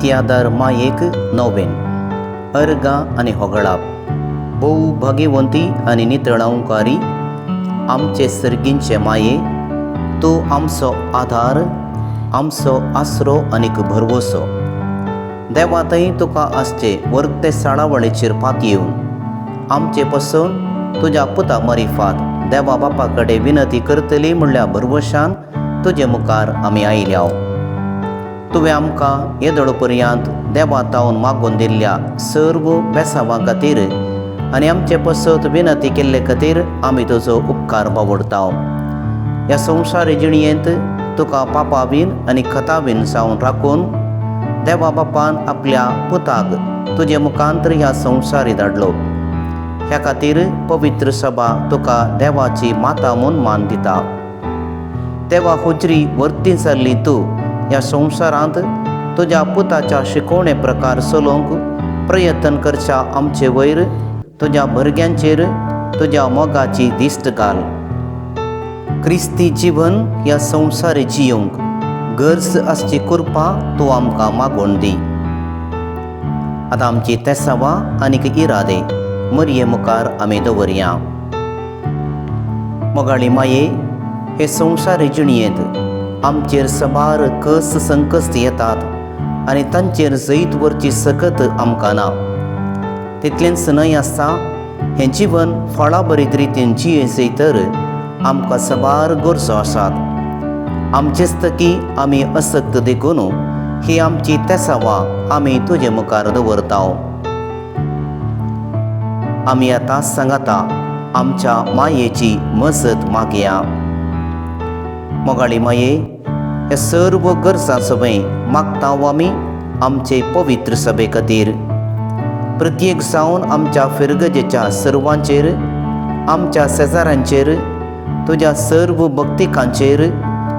इत्यादार मायेक नोवेन अर्गा आनी होगळाप भोव भाग्यवंती आनी नितळावकारी आमचे सर्गींचे माये तूं आमचो आधार, आमचो आसरो आनीक भरवोसो. देवातय तुका आसचे वर्गते साळावळेचेर पात येवन आमचे पसून तुज्या पुता मरिफात देवा बापा कडेन विनती करतली म्हणल्या भरवशान तुजे मुखार आमी आयल्या. तुवें आमकां येदोळ पर्यंत देवा तावन मागून दिल्ल्या सर्व बेसावां खातीर आनी आमचे पसत विनती केल्ले खातीर आमी तुजो उपकार बावडटा. ह्या संवसारी जिणयेंत तुका पापावीन आनी खतावीन सावन राखून देवा बापान आपल्या पुताक तुजे मुखांतर ह्या संवसारी धाडलो. ह्या खातीर पवित्र सभा तुका देवाची माता म्हूण मान दिता. देवा हुजरी वर्ती जाल्ली तूं ह्या संवसारांत तुज्या पुताच्या शिकोवणे प्रकार चलोवंक प्रयत्न करच्या आमचे वयर तुज्या भुरग्यांचेर तुज्या मोगाची दिश्ट घाल. क्रिस्ती जिवन ह्या संवसारी जियोंक गरज आसची कृपा तूं आमकां मागून दी. आतां आमची तेसावां आनीक इरादे मरये मुखार आमी दवरया. मोगाळी माये, हे संवसारी जिणयेंत आमचेर सबार कस संकश्ट येतात आनी तांचेर जैत वरची सकत आमकां ना. तितलेंच न्हय आसता हें जिवन फळां बरीत रितीन जियेसय तर आमकां सबार गरजो आसात. आमचेच तकी आमी असक्त देखून ही आमची तेसावां आमी तुजे मुखार दवरता. आमी आतां सांगाता आमच्या मायेची मजत मागया. मोगाळी माये, हे सर्व गरजां सगळें मागता आमी आमचे पवित्र सभे खातीर. प्रत्येक जावन आमच्या फिरगजेच्या सर्वांचेर, आमच्या शेजाऱ्यांचेर, तुज्या सर्व भक्तिकांचेर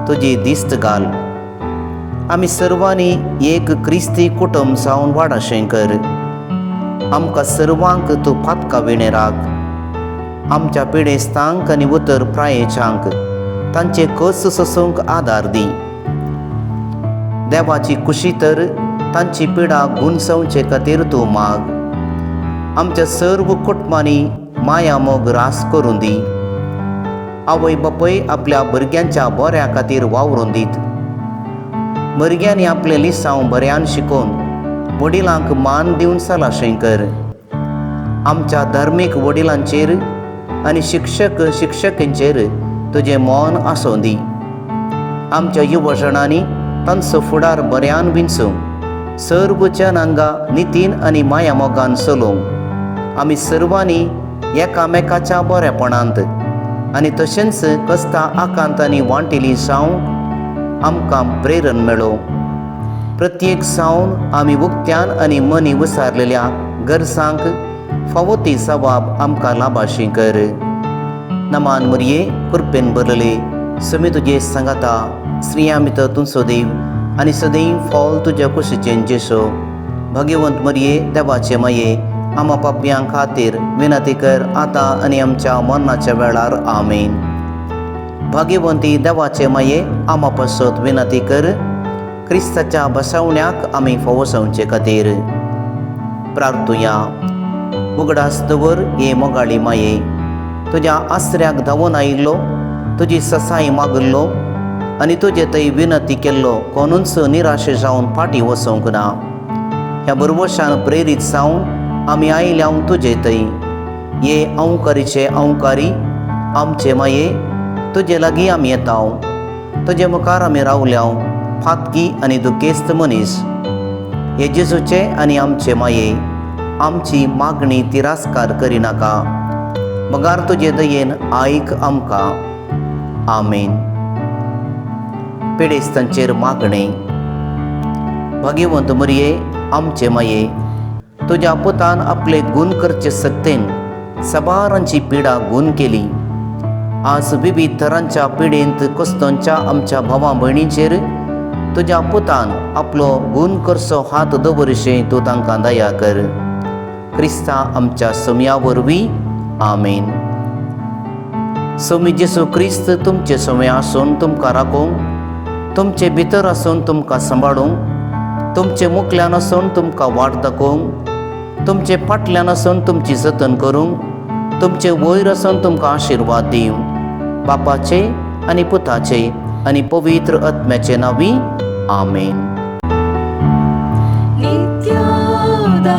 तुजी दिश्ट घाल. आमी सर्वांनी एक क्रिस्ती कुटुंब जावन वाडाशें कर. आमकां सर्वांक तूं फातका विणे राख. आमच्या पिडेस्तांक आनी उतर प्रायेच्यांक तांचे कस सोसूंक आदार दी. देवाची खुशी तर तांची पिडा गुणसवचे खातीर तूं माग. आमच्या सर्व कुटुंबांनी माया मोग रास करून दी. आवय बापूय आपल्या भुरग्यांच्या बऱ्या खातीर वावरून दीत. भुरग्यांनी आपले लिसांव बऱ्यान शिकोवन वडिलांक मान दिवन सालाशें कर. आमच्या धार्मीक वडिलांचेर आनी शिक्षकांचेर तुजें मोन आसूं दी. आमच्या युवजनांनी तांचो फुडार बऱ्यान विंचूंक सर्व जनांगा नितीन आनी माया मोगान चलोवंक आमी सर्वांनी एकामेकाच्या बरेपणांत आनी तशेंच कस्ता आकांत आनी वांटिली जावंक आमकां प्रेरण मेळो. प्रत्येक जावन आमी उक्त्यान आनी मनी विसारलेल्या गरजांक फावो ती सवाब आमकां लाभाशी कर. नमान मरये, कृपेन भरले समी तुजे सांगाता स्त्रियां भितर तुमचो देव आनी सदैव फॉल तुज्या कुशीचें जेसो. भाग्यवंत मरये, देवाचे माये, आमा पापयां खातीर विनती कर आतां आनी आमच्या मरणाच्या वेळार आमेन. भाग्यवंती देवाचे माये, आमा पसत विनती कर. क्रिस्ताच्या बसवण्याक आमी फावो जावचे खातीर प्रार्थुया. उगडास दवर हे मोगाळी माये, तुज्या आसऱ्याक धांवून आयिल्लो, तुजी ससाय मागल्लो आनी तुजे थंय विनती केल्लो कोणूच निराशे जावन फाटीं वचोंक ना. ह्या बरवशान प्रेरीत जावन आमी आयल्या तुजे थंय. ये अवकारीचे अवकारी आमचे माये, तुजे लागीं आमी येता. तुजे मुखार आमी रावल्या फातकी आनी दुखेस्त मनीस. हे जेजूचे आनी आमचे माये, आमची मागणी तिरास्कार करिनाका. मगार तुजे दयेन आयक आमकां. आमेन. पिडेस्तांचेर मागणे. भाग्यवंत मरये, आमचे माये, तुज्या पुतान आपले गुण करचे सक्तेन सबारांची पिडा गुण केली. आज विविध तरांच्या पिडेंत कुस्तोंच्या आमच्या भावां भयणींचेर तुज्या पुतान आपलो गुण करचो हात दवरशें तूं तांकां दया कर. क्रिस्ता आमच्या समया वरवीं. आमेन. सोमी जेसू क्रिस्त तुमचे समय आसून तुमकां राखूंक, तुमचे भितर आसून तुमकां सांबाळूंक तुमचे मुखल्यान आसून तुमकां वाट दाखोवंक, तुमचे फाटल्यान आसून तुमची जतन करूंक, तुमचे वयर आसून तुमकां आशिर्वाद दिवं, बापाचे आनी पुताचे आनी पवित्र आत्म्याचे नांवी आमेन. नित्योदा